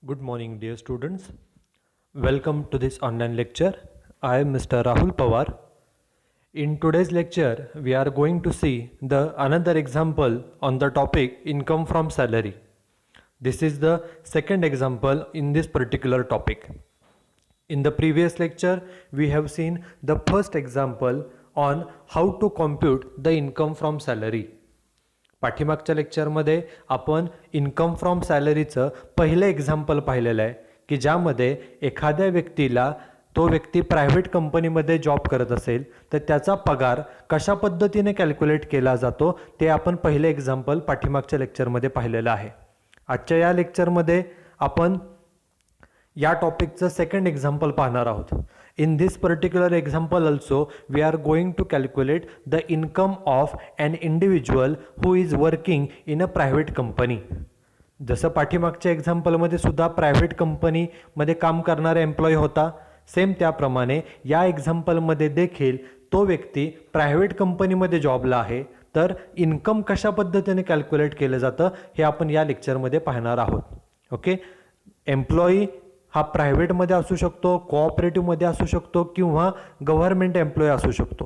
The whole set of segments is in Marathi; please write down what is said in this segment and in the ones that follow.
Good morning, dear students. Welcome to this online lecture. I am Mr. Rahul Pawar. In today's lecture, we are going to see the another example on the topic income from salary. This is the second example in this particular topic. In the previous lecture, we have seen the first example on how to compute the income from salary. पाठीमागच्या लेक्चरमध्ये आपण इन्कम फ्रॉम सॅलरीचं पहिलं एक्झाम्पल पाहिलेलं आहे की ज्यामध्ये एखाद्या व्यक्तीला तो व्यक्ती प्रायव्हेट कंपनीमध्ये जॉब करत असेल तर त्याचा पगार कशा पद्धतीने कॅल्क्युलेट केला जातो ते आपण पहिलं एक्झाम्पल पाठीमागच्या लेक्चरमध्ये पाहिलेलं आहे. आजच्या या लेक्चरमध्ये आपण या टॉपिकचं सेकंड एक्झाम्पल पाहणार आहोत. In this particular example also, we are going to calculate the income of an individual who is working in a private company. जसं पाठीमागच्या एक्झाम्पलमध्ये सुद्धा प्रायव्हेट कंपनीमध्ये काम करणारा एम्प्लॉई होता, सेम त्याप्रमाणे या एक्झाम्पलमध्ये देखील तो व्यक्ती प्रायव्हेट कंपनीमध्ये जॉबला आहे. तर इन्कम कशा पद्धतीने कॅल्क्युलेट केलं जातं हे आपण या लेक्चरमध्ये पाहणार आहोत. ओके, एम्प्लॉई हा प्रायव्हेटमध्ये असू शकतो, कोऑपरेटिव्हमध्ये असू शकतो किंवा गव्हर्नमेंट एम्प्लॉई असू शकतो.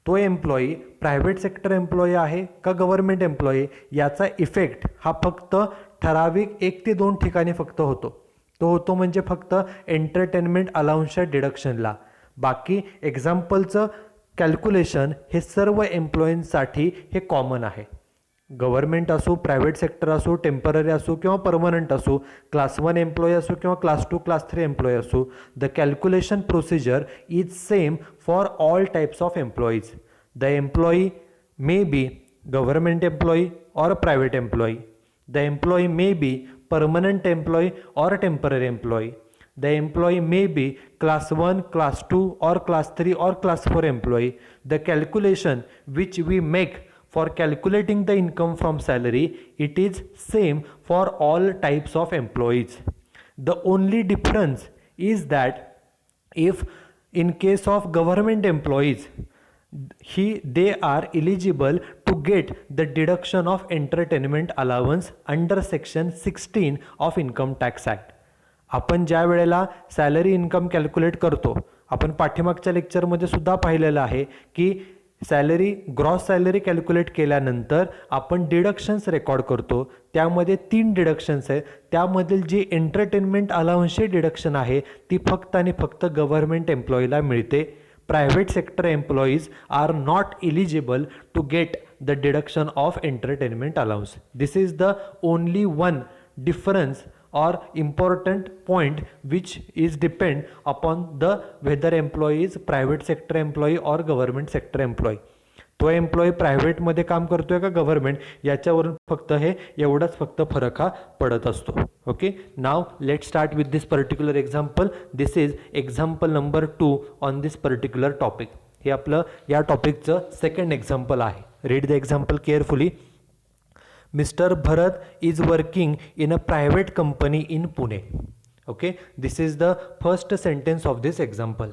तो एम्प्लॉई प्रायव्हेट सेक्टर एम्प्लॉई आहे का गव्हर्नमेंट एम्प्लॉई याचा इफेक्ट हा फक्त ठराविक 1 ते 2 ठिकाणी फक्त होतो. तो होतो म्हणजे फक्त एंटरटेनमेंट अलाउन्सच्या डिडक्शनला. बाकी एक्झाम्पलचं कॅल्क्युलेशन हे सर्व एम्प्लॉईंसाठी हे कॉमन आहे. गव्हर्नमेंट असो, प्रायव्हेट सेक्टर असो, टेम्पररी असो किंवा परमनंट असो, क्लास 1 एम्प्लॉई असो किंवा क्लास 2 क्लास 3 एम्प्लॉई असो, the calculation procedure is same for all types of employees. The employee may be government employee और private employee. The employee may be permanent employee और temporary employee. The employee may be class 1, class 2 or class 3 or class 4 employee. The calculation which we make for calculating the income from salary, it is same for all types of employees. The only difference is that if in case of government employees, they are eligible to get the deduction of entertainment allowance under section 16 of Income Tax Act. आपण ज्या वेळेला सॅलरी इन्कम कॅल्क्युलेट करतो, आपण पाठीमागच्या लेक्चरमध्ये सुद्धा पाहिलेलं आहे की सॅलरी ग्रॉस सॅलरी कॅल्क्युलेट केल्यानंतर आपण डिडक्शन्स रेकॉर्ड करतो. त्यामध्ये 3 डिडक्शन्स आहेत. त्यामधील जी एंटरटेनमेंट अलाउन्सची डिडक्शन आहे ती फक्त आणि फक्त गव्हर्नमेंट एम्प्लॉईला मिळते. Private sector employees are not eligible to get the deduction of entertainment allowance. This is the only one difference or important point which is depend upon the whether employee is private sector employee or government sector employee. तो एम्प्लॉई प्रायव्हेटमध्ये काम करतोय का गव्हर्नमेंट याच्यावरून फक्त हे एवढाच फक्त फरक हा पडत असतो. Okay, now let start with this particular example. This is example number 2 on this particular topic. हे आपलं या टॉपिकचं सेकंड एक्झाम्पल आहे. Read the example carefully. Mr. Bharat is working in a private company in Pune. Okay, this is the first sentence of this example.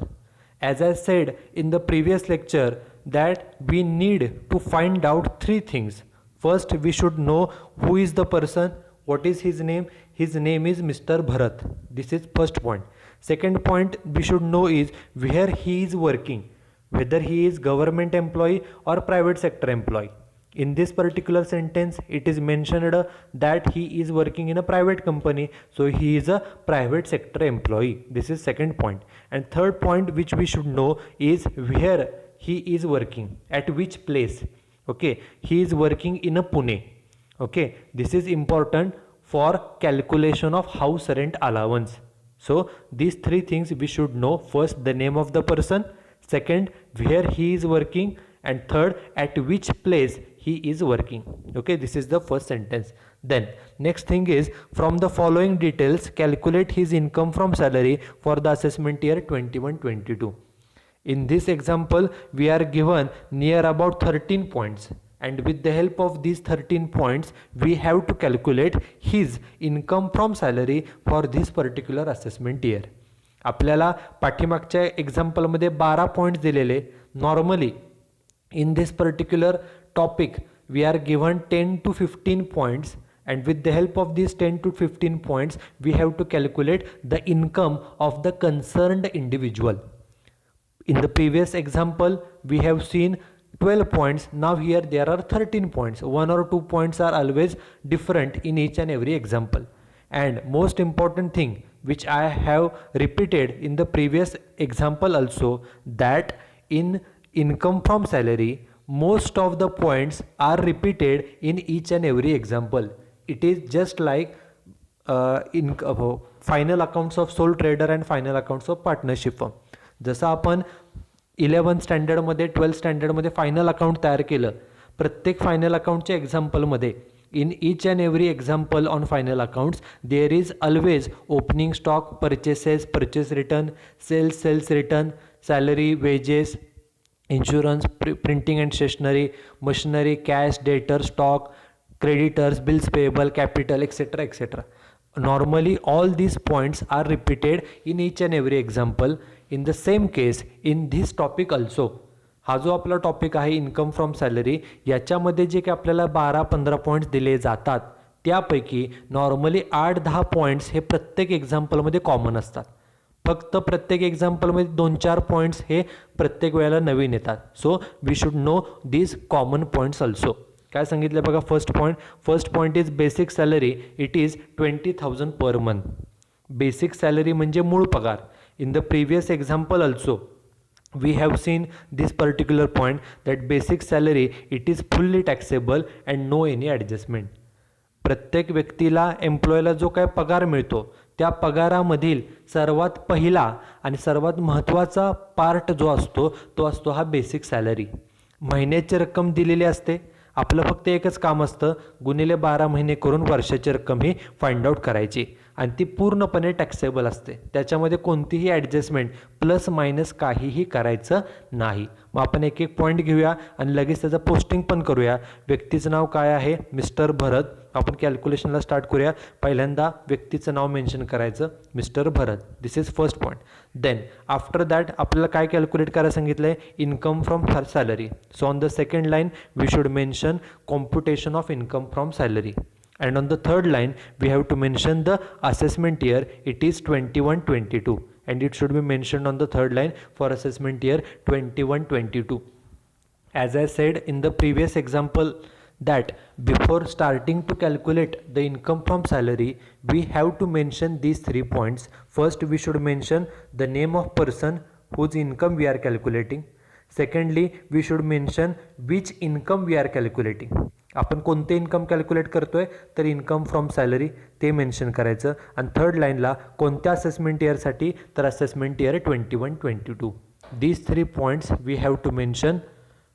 As I said in the previous lecture that we need to find out 3 things. First, we should know who is the person, what is his name. His name is Mr. Bharat. This is first point. Second point we should know is where he is working, whether he is government employee or private sector employee. In this particular sentence, it is mentioned that he is working in a private company, so he is a private sector employee. This is second point. And third point which we should know is where he is working, at which place. Okay, he is working in a Pune. Okay, this is important for calculation of house rent allowance. So these 3 things we should know. First, the name of the person. Second, where he is working. And third, at which place he is working. Okay, this is the first sentence. Then next thing is, from the following details calculate his income from salary for the assessment year 21-22. In this example we are given near about 13 points, and with the help of these 13 points we have to calculate his income from salary for this particular assessment year. आपल्याला पाठीमागच्या एक्झाम्पलमध्ये 12 पॉइंट्स दिलेले. Normally in this particular topic we are given 10 to 15 points and with the help of these 10 to 15 points we have to calculate the income of the concerned individual. In the previous example we have seen 12 points. Now here there are 13 points. 1 or 2 points are always different in each and every example. And most important thing which I have repeated in the previous example also, that in income from salary most of the points are repeated in each and every example. It is just like final accounts of sole trader and final accounts of partnership firm. जसं आपण 11th स्टँडर्डमध्ये 12th स्टँडर्डमध्ये फायनल अकाउंट तयार केलं, प्रत्येक final अकाउंटच्या एक्झाम्पलमध्ये in each and every example on final accounts there is always opening stock, purchases, purchase return, sales return, salary, wages, insurance, printing and stationery, machinery, cash, debtor, stock, creditors, bills payable, capital, etc. etc. Normally all these points are repeated in each and every example. In the same case in this topic also, हा जो आपला टॉपिक आहे इन्कम फ्रॉम सॅलरी, याच्यामध्ये जे काही आपल्याला 12-15 पॉईंट्स दिले जातात त्यापैकी नॉर्मली 8-10 पॉईंट्स हे प्रत्येक एक्झाम्पलमध्ये कॉमन असतात. फक्त प्रत्येक एक्झाम्पलमध्ये 2-4 पॉईंट्स हे प्रत्येक वेळेला नवीन येतात. So we should know these common points also. काय सांगितलं बघा, first point is basic salary. It is 20,000 per month. Basic salary म्हणजे मूळ पगार. In the previous example also we have seen this particular point that basic salary it is fully taxable and no any adjustment. प्रत्येक व्यक्तीला एम्प्लॉयला जो काय पगार मिळतो त्या पगारामधील सर्वात पहिला आणि सर्वात महत्त्वाचा पार्ट जो असतो तो असतो हा बेसिक सॅलरी. महिन्याची रक्कम दिलेली असते. आपलं फक्त एकच काम असतं, गुणिले 12 महिने करून वर्षाची रक्कम ही फाइंड आउट करायची आणि ती पूर्णपणे टॅक्सेबल असते. त्याच्यामध्ये कोणतीही ॲडजस्टमेंट प्लस मायनस काहीही करायचं नाही. मग आपण एक एक पॉईंट घेऊया आणि लगेच त्याचं पोस्टिंग पण करूया. व्यक्तीचं नाव काय आहे, मिस्टर भरत. आपण कॅल्क्युलेशनला स्टार्ट करूया. पहिल्यांदा व्यक्तीचं नाव मेन्शन करायचं, mister Bharat. This is first point. Then after that आपल्याला काय कॅल्क्युलेट करायला सांगितलं आहे, income from salary. So on the second line we should mention computation of income from salary. And on the third line we have to mention the assessment year. It is 21-22 and it should be mentioned on the third line for assessment year 21-22. As I said in the previous example that before starting to calculate the income from salary we have to mention these 3 points. First we should mention the name of person whose income we are calculating. Secondly we should mention which income we are calculating. आपण कोणते इन्कम कॅल्क्युलेट करतोय तर इन्कम फ्रॉम सॅलरी ते मेन्शन करायचं. आणि थर्ड लाईनला कोणत्या असेसमेंट इयरसाठी तर assessment year 21-22. These 3 points we have to mention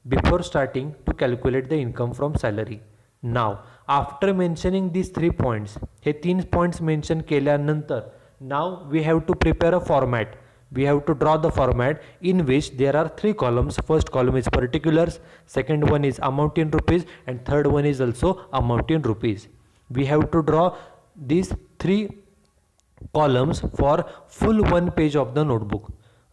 before starting to calculate the income from salary. Now after mentioning these 3 points, हे 3 पॉईंट्स मेन्शन केल्यानंतर now we have to prepare a format. We have to draw the format in which there are 3 columns. First column is particulars, second one is amount in rupees, and third one is also amount in rupees. We have to draw these 3 columns for full 1 page of the notebook.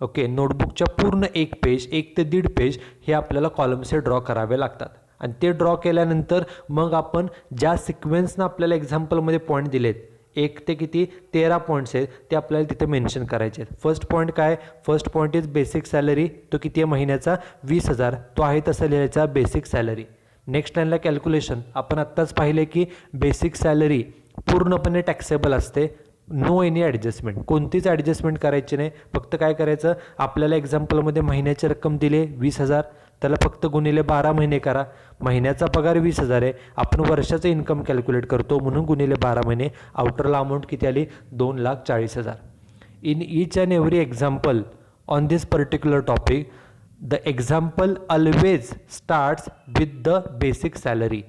Okay, नोटबुकच्या पूर्ण 1 पेज 1 ते 1.5 पेज हे आपल्याला कॉलम्स हे ड्रॉ करावे लागतात. आणि ते ड्रॉ केल्यानंतर मग आपण ज्या सिक्वेन्सनं आपल्याला एक्झाम्पलमध्ये पॉईंट दिलेत 1 ते किती 13 पॉईंट्स आहेत ते आपल्याला तिथे मेन्शन करायचे आहेत. फर्स्ट पॉईंट काय, first point is basic salary. तो किती आहे महिन्याचा 20,000. तो आहे तसं लिहायचा बेसिक सॅलरी. नेक्स्ट लाईनला कॅल्क्युलेशन. आपण आत्ताच पाहिले की बेसिक सॅलरी पूर्णपणे टॅक्सेबल असते. नो एनी ॲडजस्टमेंट, कोणतीच ॲडजस्टमेंट करायची नाही. फक्त काय करायचं, आपल्याला एक्झाम्पलमध्ये महिन्याची रक्कम दिली 20,000, त्याला फक्त गुणिले 12 महिने करा. महिन्याचा पगार 20,000 आहे, आपण वर्षाचं इन्कम कॅल्क्युलेट करतो म्हणून गुणिले 12 महिने. आउटरला अमाऊंट किती आली 2,40,000. In each and every example on this particular topic the example always starts with the basic salary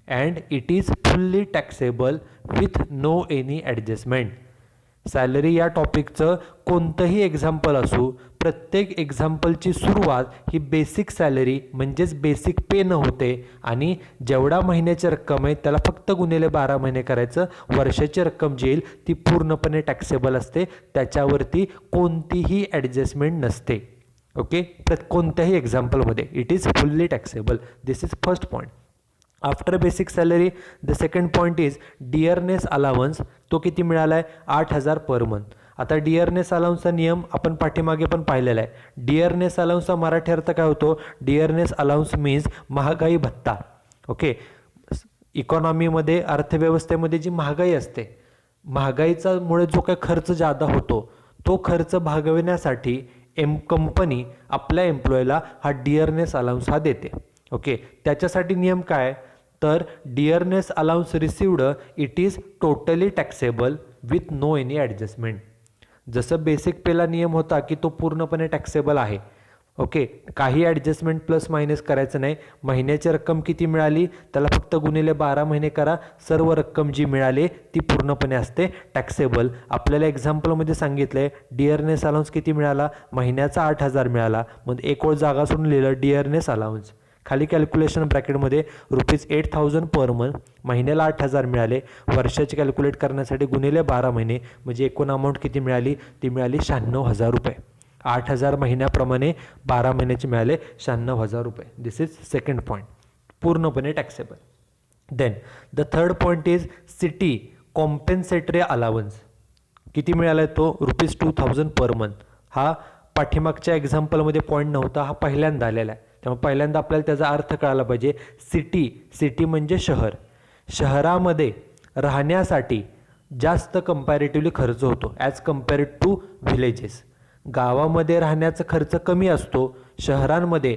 and it is fully taxable with no any adjustment. Salary या टॉपिकचं कोणतंही एक्झाम्पल असू, प्रत्येक एक्झाम्पलची सुरुवात ही बेसिक सॅलरी म्हणजेच बेसिक पे न होते आणि जेवढा महिन्याची रक्कम आहे त्याला फक्त गुणिले 12 महिने करायचं. वर्षाची रक्कम जी येईल ती पूर्णपणे टॅक्सेबल असते, त्याच्यावरती कोणतीही ॲडजस्टमेंट नसते. ओके, कोणत्याही एक्झाम्पलमध्ये it is fully taxable. This is first point. After basic salary the second point is dearness allowance. तो किती मिळाला आहे? 8,000 पर मंथ. आता डिअरनेस अलाउन्सचा नियम आपण पाठीमागे पण पाहिलेला आहे. डिअरनेस अलाउन्सचा मराठी अर्थ काय होतो? डिअरनेस अलाउन्स मीन्स महागाई भत्ता. ओके, इकॉनॉमीमध्ये अर्थव्यवस्थेमध्ये जी महागाई असते, महागाईचा मुळे जो काही खर्च जादा होतो, तो खर्च भागविण्यासाठी कंपनी आपल्या एम्प्लॉयला हा डिअरनेस अलाउन्स हा देते. ओके, त्याच्यासाठी नियम काय? तर dearness allowance received it is totally taxable with no any adjustment. जसं बेसिक पेला नियम होता की तो पूर्णपणे टॅक्सेबल आहे. ओके, काही ॲडजस्टमेंट प्लस मायनस करायचं नाही. महिन्याची रक्कम किती मिळाली त्याला फक्त गुणिले 12 महिने करा, सर्व रक्कम जी मिळाली ती पूर्णपणे असते टॅक्सेबल. आपल्याला एक्झाम्पलमध्ये सांगितलं आहे डिअरनेस अलाउन्स किती मिळाला? महिन्याचा 8,000 मिळाला. मग एक ओळ जागा सोडून लिहिलं डिअरनेस अलाउन्स. खाली कॅल्क्युलेशन ब्रॅकेटमध्ये ₹8,000 पर मंथ, महिन्याला 8,000 मिळाले. वर्षाचे कॅल्क्युलेट करण्यासाठी गुणिले 12 महिने म्हणजे एकूण अमाऊंट किती मिळाली? ती मिळाली ₹96,000. 8,000 महिन्याप्रमाणे 12 महिन्याचे मिळाले ₹96,000. दिस इज सेकंड पॉईंट, पूर्णपणे taxable. Then the third point is city compensatory allowance. किती मिळाला आहे तो? ₹2,000 पर मंथ. हा पाठीमागच्या एक्झाम्पलमध्ये पॉईंट नव्हता, हा पहिल्यांदा आलेला आहे. त्यामुळे पहिल्यांदा आपल्याला त्याचा अर्थ कळायला पाहिजे. सिटी म्हणजे शहर. शहरामध्ये राहण्यासाठी जास्त कंपॅरेटिव्हली खर्च होतो ॲज कम्पेअर्ड टू व्हिलेजेस. गावामध्ये राहण्याचा खर्च कमी असतो. शहरांमध्ये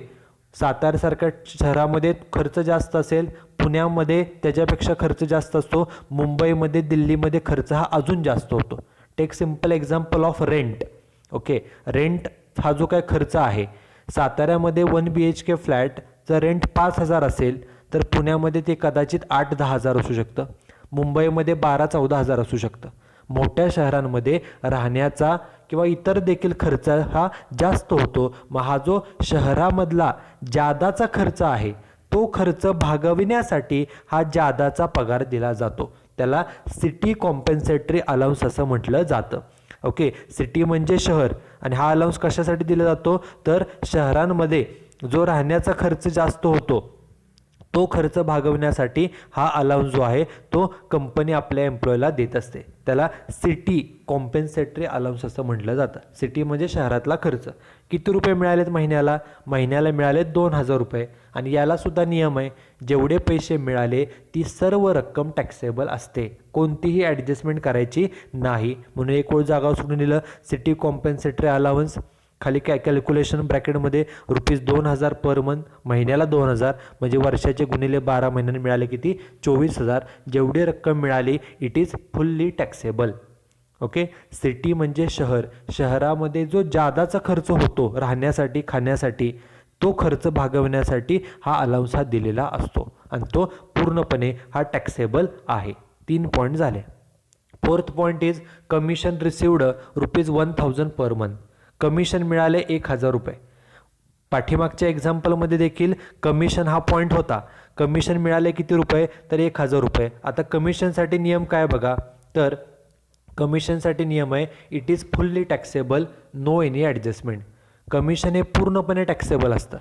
सातारसारख्या शहरामध्ये खर्च जास्त असेल, पुण्यामध्ये त्याच्यापेक्षा खर्च जास्त असतो, मुंबईमध्ये दिल्लीमध्ये खर्च हा अजून जास्त होतो. Take simple example of rent. Okay, rent हा जो काय खर्च आहे, साताऱ्यामध्ये 1 BHK फ्लॅटचं रेंट 5,000 असेल तर पुण्यामध्ये ते कदाचित 8-10 हजार असू शकतं, मुंबईमध्ये 12-14 हजार असू शकतं. मोठ्या शहरांमध्ये राहण्याचा किंवा इतर देखील खर्च हा जास्त होतो. मग हा जो शहरामधला जादाचा खर्च आहे तो खर्च भागविण्यासाठी हा जादाचा पगार दिला जातो. त्याला सिटी कॉम्पेन्सेटरी अलाउन्स असं म्हटलं जातं. ओके, सिटी म्हणजे शहर आणि हा अलाउन्स कशासाठी दिला जातो? तर शहरांमध्ये जो राहण्याचा खर्च जास्त होतो तो खर्च भागवण्यासाठी हा अलाउन्स जो आहे तो कंपनी आपल्या एम्प्लॉयला देत असते. त्याला सिटी कॉम्पेन्सेटरी अलाउन्स असं म्हटलं जातं. सिटी म्हणजे शहरातला खर्च. किती रुपये मिळालेत महिन्याला? महिन्याला मिळालेत ₹2,000. आणि याला सुद्धा नियम आहे, जेवढे पैसे मिळाले ती सर्व रक्कम टॅक्सेबल असते, कोणतीही ॲडजस्टमेंट करायची नाही. म्हणून एक ओळ जागा सोडून दिलं सिटी कॉम्पेन्सेटरी अलाउन्स. खाली कॅल्क्युलेशन ब्रॅकेटमध्ये ₹2,000 पर मंथ, महिन्याला 2,000 म्हणजे वर्षाचे गुणिले 12 महिन्यांनी मिळाले किती? 24,000. जेवढी रक्कम मिळाली it is fully taxable. Okay, city म्हणजे शहर. शहरामध्ये जो जादाचा खर्च होतो राहण्यासाठी खाण्यासाठी तो खर्च भागवण्यासाठी हा अलाउन्स हा दिलेला असतो आणि तो पूर्णपणे हा टॅक्सेबल आहे. 3 पॉईंट झाले. Fourth point is commission received ₹1,000 per month. Commission मिळाले ₹1,000. पाठीमागच्या एक्झाम्पलमध्ये देखील कमिशन हा पॉईंट होता. कमिशन मिळाले किती रुपये? तर ₹1,000. आता कमिशनसाठी नियम काय बघा, तर कमिशनसाठी नियम आहे it is fully taxable, no any adjustment. Commission हे पूर्णपणे टॅक्सेबल असतं.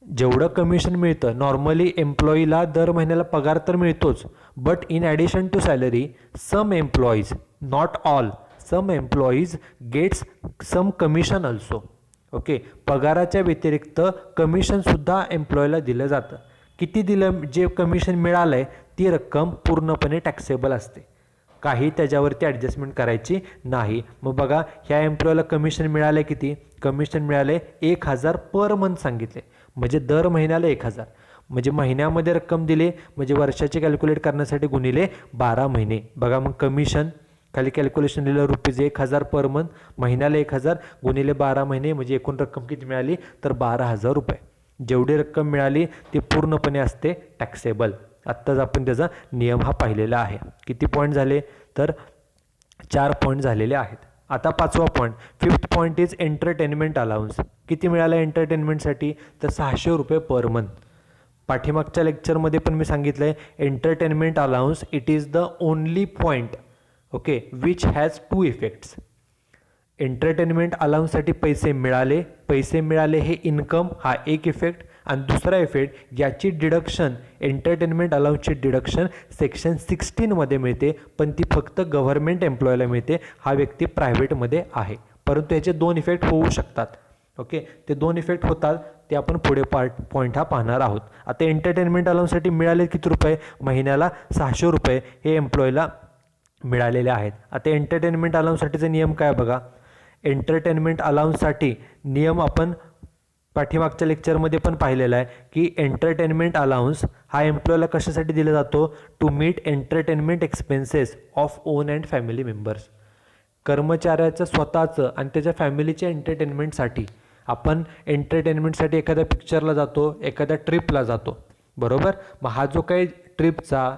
जेवढं कमिशन मिळतं नॉर्मली एम्प्लॉईला दर महिन्याला पगार तर मिळतोच, but in addition to salary some employees, not all, some employees gets some commission also. Okay, पगाराच्या व्यतिरिक्त कमिशनसुद्धा एम्प्लॉईला दिलं जातं. किती दिलं? जे कमिशन मिळालं आहे ती रक्कम पूर्णपणे टॅक्सेबल असते, काही त्याच्यावरती ॲडजस्टमेंट करायची नाही. मग बघा, ह्या एम्प्लॉईला कमिशन मिळाले किती? कमिशन मिळाले 1,000 पर मंथ सांगितले, म्हणजे दर महिन्याला 1,000 म्हणजे महिन्यामध्ये रक्कम दिली म्हणजे वर्षाचे कॅल्क्युलेट करण्यासाठी गुणिले 12 महिने. बघा मग कमिशन खाली कॅल्क्युलेशन दिलं ₹1,000 पर मंथ, महिन्याला 1,000 गुणिले 12 महिने म्हणजे एकूण रक्कम किती मिळाली? तर ₹12,000. जेवढी रक्कम मिळाली ती पूर्णपणे असते टॅक्सेबल. आत्ताच आपण त्याचा नियम हा पाहिलेला आहे. किती पॉईंट झाले? तर 4 पॉईंट झालेले आहेत. आता 5वा point, fifth point is entertainment allowance. किती मिळालं एंटरटेनमेंटसाठी? तर ₹600 पर मंथ. पाठीमागच्या लेक्चरमध्ये पण मी सांगितलं आहे entertainment allowance it is the only point okay which has 2 effects. Entertainment अलाउन्ससाठी पैसे मिळाले हे इन्कम हा एक इफेक्ट आणि दुसरा इफेक्ट, याची डिडक्शन एंटरटेनमेंट अलाउन्सची डिडक्शन सेक्शन 16मध्ये मिळते, पण ती फक्त गव्हर्नमेंट एम्प्लॉयला मिळते. हा व्यक्ती प्रायव्हेटमध्ये आहे, परंतु याचे 2 इफेक्ट होऊ शकतात. ओके, ते 2 इफेक्ट होतात, ते आपण पुढे पॉईंट हा पाहणार आहोत. आता एंटरटेनमेंट अलाउन्ससाठी मिळाले किती रुपये? महिन्याला 600 रुपये हे एम्प्लॉयला मिळालेले आहेत. आता एंटरटेनमेंट अलाउन्ससाठीचा नियम काय बघा. एंटरटेनमेंट अलाउन्ससाठी नियम आपण पाठीमागच्या लेक्चरमध्ये पण पाहिलेला आहे की एंटरटेनमेंट अलाउन्स हा एम्प्लॉयला कशासाठी दिला जातो? To meet entertainment expenses of own and family members. कर्मचाऱ्याचं स्वतःचं आणि त्याच्या फॅमिलीच्या एंटरटेनमेंटसाठी आपण एंटरटेनमेंटसाठी एखाद्या पिक्चरला जातो, एखाद्या ट्रिपला जातो, बरोबर. मग हा जो काही ट्रिपचा,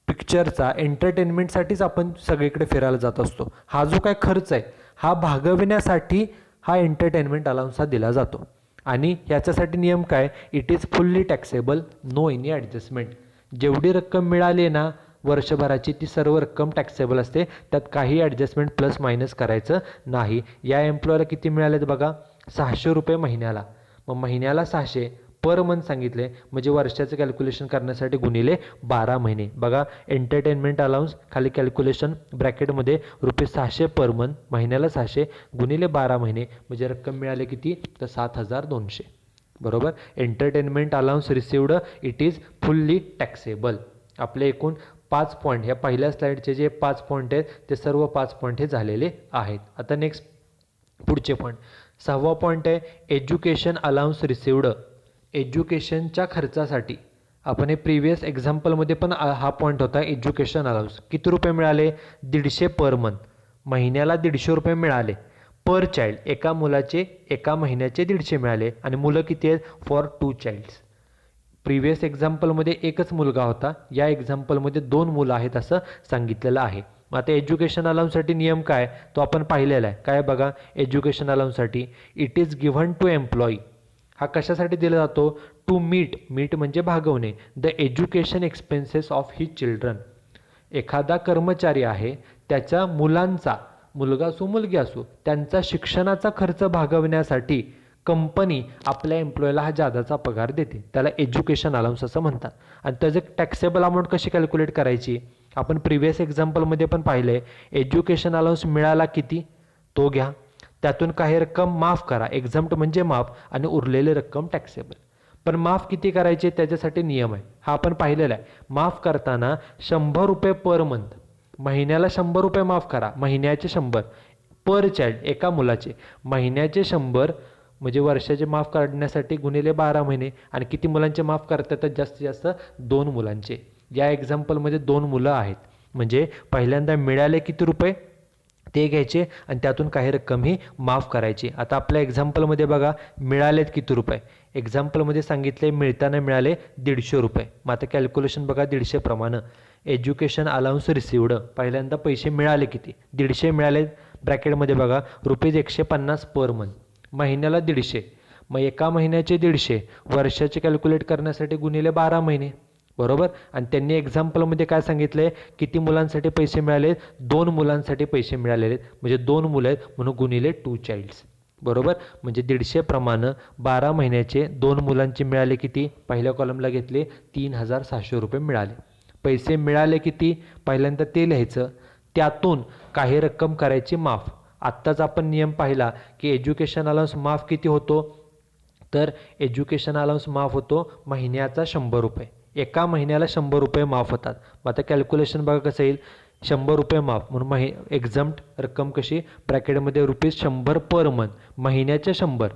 पिक्चरचा, एंटरटेनमेंटसाठीच आपण सगळीकडे फिरायला जात असतो. हा जो काय खर्च आहे हा भागविण्यासाठी हा एंटरटेनमेंट अलाउन्स हा दिला जातो. आणि याच्यासाठी नियम काय? It is fully taxable, no any adjustment. जेवढी रक्कम मिळाली ना वर्षभराची ती सर्व रक्कम टॅक्सेबल असते, त्यात काही ॲडजस्टमेंट प्लस मायनस करायचं नाही. या एम्प्लॉयला किती मिळालेत बघा? 600 रुपये महिन्याला. मग महिन्याला 600 पर मंथ सांगितले, म्हणजे वर्षाचं कॅल्क्युलेशन करण्यासाठी गुणिले 12 महिने. बघा, एंटरटेनमेंट अलाउन्स खाली कॅल्क्युलेशन ब्रॅकेटमध्ये ₹600 पर मंथ, महिन्याला 600 गुणिले 12 महिने, म्हणजे रक्कम मिळाली किती? तर 7200. बरोबर. Entertainment allowance received it is fully taxable. आपले एकूण 5 पॉईंट, ह्या पहिल्या स्लाईडचे जे 5 पॉईंट आहेत ते सर्व 5 पॉईंट हे झालेले आहेत. आता नेक्स्ट पुढचे पॉईंट, 6वा पॉईंट आहे एज्युकेशन अलाउन्स रिसिव्ड. एज्युकेशनच्या खर्चासाठी आपण हे प्रिव्हियस एक्झाम्पलमध्ये पण हा पॉईंट होता. एज्युकेशन अलाउन्स किती रुपये मिळाले? 150 पर मंथ. महिन्याला 150 रुपये मिळाले. पर चाइल्ड, एका मुलाचे एका महिन्याचे 150 मिळाले. आणि मुलं किती आहेत? For 2 child's. प्रिव्हियस एक्झाम्पलमध्ये एकच मुलगा होता, या एक्झाम्पलमध्ये 2 मुलं आहेत असं सांगितलेलं आहे. मग आता एज्युकेशन अलाउन्ससाठी नियम काय तो आपण पाहिलेला आहे. काय बघा, एज्युकेशन अलाउन्ससाठी it is given to employee. हा कशासाठी दिला जातो? टू मीट म्हणजे भागवणे, the education expenses of his children. एखादा कर्मचारी आहे, त्याच्या मुलांचा, मुलगा असो मुलगी असो, त्यांचा शिक्षणाचा खर्च भागवण्यासाठी कंपनी आपल्या एम्प्लॉयला हा जादाचा पगार देते, त्याला एज्युकेशन अलाउन्स असं म्हणतात. आणि त्याचं टॅक्सेबल अमाऊंट कशी कॅल्क्युलेट करायची? आपण प्रिव्हियस एक्झाम्पलमध्ये पण पाहिलं आहे. एज्युकेशन अलाउन्स मिळाला किती तो घ्या, त्यातून काही रक्कम माफ करा, एक्झम्प्ट म्हणजे माफ, आणि उरलेली रक्कम टॅक्सेबल. पण माफ किती करायचे त्याच्यासाठी नियम आहे, हा आपण पाहिलेला आहे. माफ करताना 100 रुपये पर मंथ, महिन्याला 100 रुपये माफ करा, महिन्याचे 100 पर चाइल्ड, एका मुलाचे. महिन्याचे 100 म्हणजे वर्षाचे माफ काढण्यासाठी गुणिले 12 महिने. आणि किती मुलांचे माफ करतात? जास्तीत जास्त 2 मुलांचे. या एक्झाम्पलमध्ये 2 मुलं आहेत, म्हणजे पहिल्यांदा मिळाले किती रुपये ते घ्यायचे आणि त्यातून काही रक्कम ही माफ करायची. आता आपल्या एक्झाम्पलमध्ये बघा, मिळालेत किती रुपये? एक्झाम्पलमध्ये सांगितले मिळताना मिळाले 150 रुपये. मग आता कॅल्क्युलेशन बघा 150 प्रमाणे. एज्युकेशन अलाउन्स रिसिव्ड, पहिल्यांदा पैसे मिळाले किती? 150 मिळाले. ब्रॅकेटमध्ये बघा ₹150 पर मंथ, महिन्याला 150. मग एका महिन्याचे 150, वर्षाचे कॅल्क्युलेट करण्यासाठी गुणिले 12 महिने, बरोबर. आणि त्यांनी एक्झाम्पलमध्ये काय सांगितले? किती मुलांसाठी पैसे मिळाले? 2 मुलांसाठी पैसे मिळालेले, म्हणजे 2 मुलं आहेत म्हणून गुणिले 2 चाइल्ड्स, बरोबर. म्हणजे 150 प्रमाणे 12 महिन्याचे 2 मुलांचे मिळाले किती? पहिल्या कॉलमला घेतले 3600 रुपये मिळाले. पैसे मिळाले किती? पहिल्यांदा ते लिहायचं, त्यातून काही रक्कम करायची माफ. आत्ताच आपण नियम पाहिला की एज्युकेशन अलाउन्स माफ किती होतो? तर एज्युकेशन अलाउन्स माफ होतो महिन्याचा 100 रुपये. एका महिन्याला 100 रुपये माफ होतात. मग आता कॅल्क्युलेशन बघा कसं येईल? 100 रुपये माफ म्हणून एक्झम्प्ट रक्कम कशी? ब्रॅकेटमध्ये ₹100 पर मंथ, महिन्याचे 100.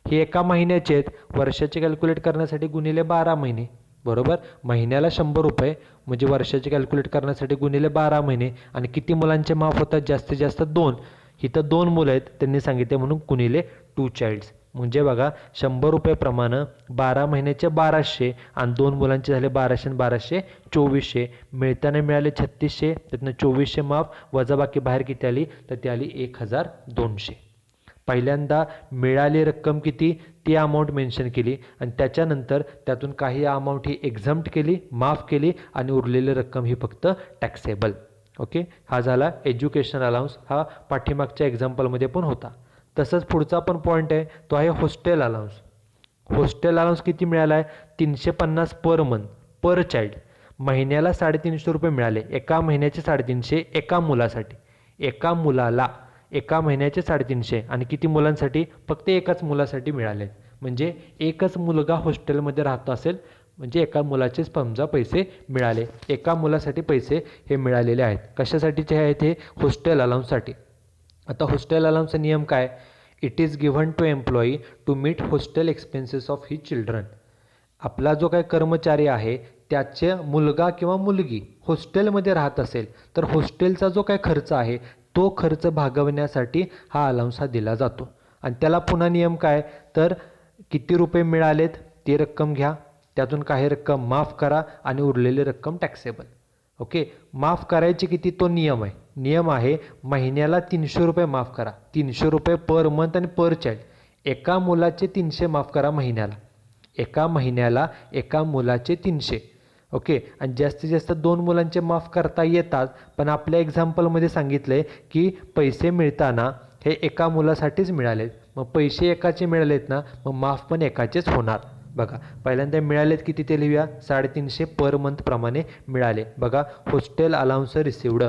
हे एका महिन्याचे आहेत, वर्षाचे कॅल्क्युलेट करण्यासाठी गुणिले 12 महिने, बरोबर. महिन्याला 100 रुपये म्हणजे वर्षाचे कॅल्क्युलेट करण्यासाठी गुणिले 12 महिने. आणि किती मुलांचे माफ होतात? जास्तीत जास्त 2. इथं 2 मुलं आहेत त्यांनी सांगितले म्हणून गुणिले 2 चाइल्ड्स. म्हणजे बघा 100 रुपये प्रमाणे 12 महिन्याचे 1200 आणि 2 मुलांचे झाले 1200 आणि 1200 2400. मिळताना मिळाले 3600, त्यातनं 2400 माफ, वजाबाकी बाहेर किती आली? तर ती आली 1200. पहिल्यांदा मिळाली रक्कम किती ती अमाऊंट मेन्शन केली आणि त्याच्यानंतर त्यातून काही अमाऊंट ही एक्झम्प्ट केली, माफ केली, आणि उरलेली रक्कम ही फक्त टॅक्सेबल. ओके, हा झाला एज्युकेशन अलाउन्स. हा पाठीमागच्या एक्झाम्पलमध्ये पण होता. तसंच पुढचा पण पॉईंट आहे तो आहे हॉस्टेल अलाउन्स. हॉस्टेल अलाउन्स किती मिळाला आहे? 350 पर मंथ पर चाइल्ड. महिन्याला 350 रुपये मिळाले. एका महिन्याचे 350 एका मुलासाठी. एका मुलाला एका महिन्याचे 350 आणि किती मुलांसाठी? फक्त एकाच मुलासाठी मिळाले. म्हणजे एकच मुलगा हॉस्टेलमध्ये राहतो असेल म्हणजे एका मुलाचे समजा पैसे मिळाले. एका मुलासाठी पैसे हे मिळालेले आहेत. कशासाठीचे आहेत हे? हॉस्टेल अलाउन्ससाठी. आता हॉस्टेल अलाउन्सचा नियम काय? It is given to employee to meet hostel expenses of his children. आपला जो काही कर्मचारी आहे त्याचे मुलगा किंवा मुलगी हॉस्टेलमध्ये राहत असेल तर हॉस्टेलचा जो काही खर्च आहे तो खर्च भागवण्यासाठी हा अलाउन्स हा दिला जातो. आणि त्याला पुन्हा नियम काय? तर किती रुपये मिळालेत ती रक्कम घ्या, त्यातून काही रक्कम माफ करा आणि उरलेली रक्कम टॅक्सेबल. ओके, माफ करायची किती तो नियम आहे. नियम आहे महिन्याला 300 रुपये माफ करा. 300 रुपये पर मंथ आणि पर चाइल्ड. एका मुलाचे 300 माफ करा महिन्याला. एका महिन्याला एका मुलाचे 300. ओके, आणि जास्तीत जास्त 2 मुलांचे माफ करता येतात. पण आपल्या एक्झाम्पलमध्ये सांगितले की पैसे मिळताना हे एका मुलासाठीच मिळालेत. मग पैसे एकाचे मिळालेत ना, मग माफ पण एकाचेच होणार. बघा पहिल्यांदा मिळालेत किती ते लिहूया. 350 पर मंथ प्रमाणे मिळाले. बघा हॉस्टेल अलाउन्स रिसिव्ड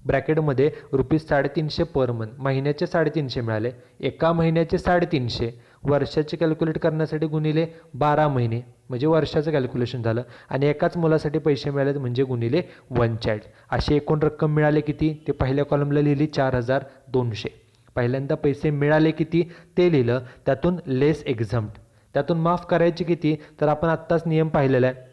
ब्रॅकेटमध्ये ₹350 पर मंथ. महिन्याचे 350 मिळाले. एका महिन्याचे 350 वर्षाचे कॅल्क्युलेट करण्यासाठी गुणिले 12 महिने म्हणजे वर्षाचं कॅल्क्युलेशन झालं. आणि एकाच मुलासाठी पैसे मिळाले म्हणजे गुणिले 1 चाइल्ड. अशी एकूण रक्कम मिळाले किती ते पहिल्या कॉलमला लिहिली 4200. पहिल्यांदा पैसे मिळाले किती ते लिहिलं. त्यातून लेस एक्झम्प्ट. त्यातून माफ करायचे किती तर आपण आत्ताच नियम पाहिलेला आहे.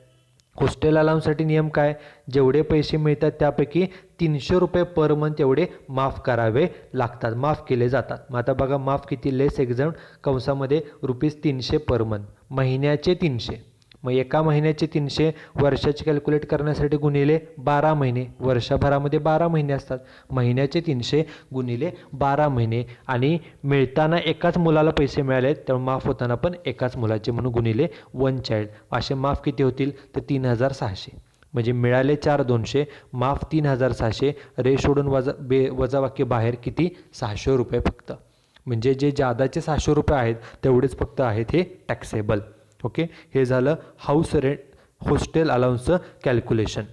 हॉस्टेल अलाउन्ससाठी नियम काय? जेवढे पैसे मिळतात त्यापैकी 300 रुपये पर मंथ एवढे माफ करावे लागतात, माफ केले जातात. मग आता बघा माफ किती? लेस एक्झाम कंसामध्ये ₹300 पर मंथ. महिन्याचे 300. मग एका महिन्याचे 300 वर्षाचे कॅल्क्युलेट करण्यासाठी गुणिले 12 महिने. वर्षभरामध्ये 12 महिने असतात. महिन्याचे 300 गुणिले 12 महिने. आणि मिळताना एकाच मुलाला पैसे मिळाले त्यामुळे माफ होताना पण एकाच मुलाचे म्हणून गुणिले 1 चाइल्ड. असे माफ किती होतील तर 3600. म्हणजे मिळाले 4200 माफ 3600. रे सोडून वजाबाकी बाहेर किती? 600 रुपये फक्त. म्हणजे जे जादाचे 600 रुपये आहेत तेवढेच फक्त आहेत हे टॅक्सेबल. ओके, हे झालं हाऊस रेंट हॉस्टेल अलाउन्सचं कॅल्क्युलेशन.